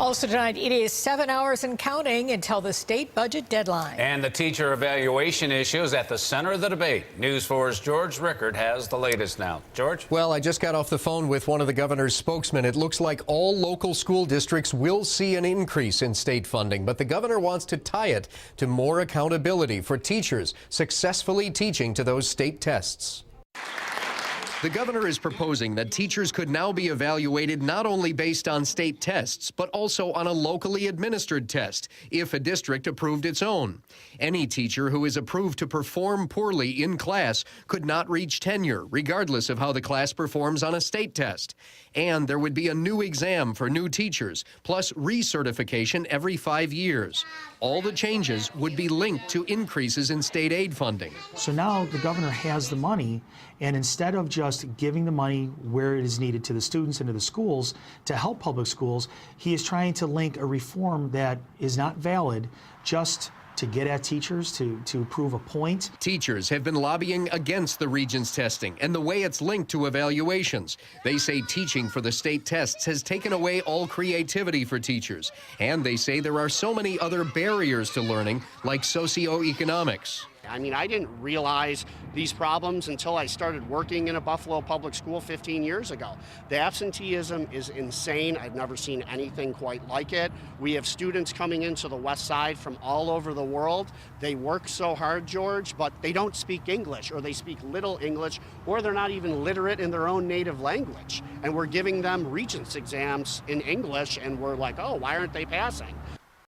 Also tonight, it is 7 hours and counting until the state budget deadline. And the teacher evaluation issue is at the center of the debate. News 4's George Rickard has the latest now. George? Well, I just got off the phone with one of the governor's spokesmen. It looks like all local school districts will see an increase in state funding, but the governor wants to tie it to more accountability for teachers successfully teaching to those state tests. The governor is proposing that teachers could now be evaluated not only based on state tests, but also on a locally administered test, if a district approved its own. Any teacher who is approved to perform poorly in class could not reach tenure, regardless of how the class performs on a state test. And there would be a new exam for new teachers, plus recertification every 5 years. All the changes would be linked to increases in state aid funding. So now the governor has the money, and instead of just giving the money where it is needed to the students and to the schools to help public schools, he is trying to link a reform that is not valid just to get at teachers, to prove a point. Teachers have been lobbying against the Regents testing and the way it's linked to evaluations. They say teaching for the state tests has taken away all creativity for teachers. And they say there are so many other barriers to learning, like socioeconomics. I mean, I didn't realize these problems until I started working in a Buffalo public school 15 years ago. The absenteeism is insane. I've never seen anything quite like it. We have students coming into the West Side from all over the world. They work so hard, George, but they don't speak English, or they speak little English, or they're not even literate in their own native language. And we're giving them Regents exams in English, and we're like, oh, why aren't they passing?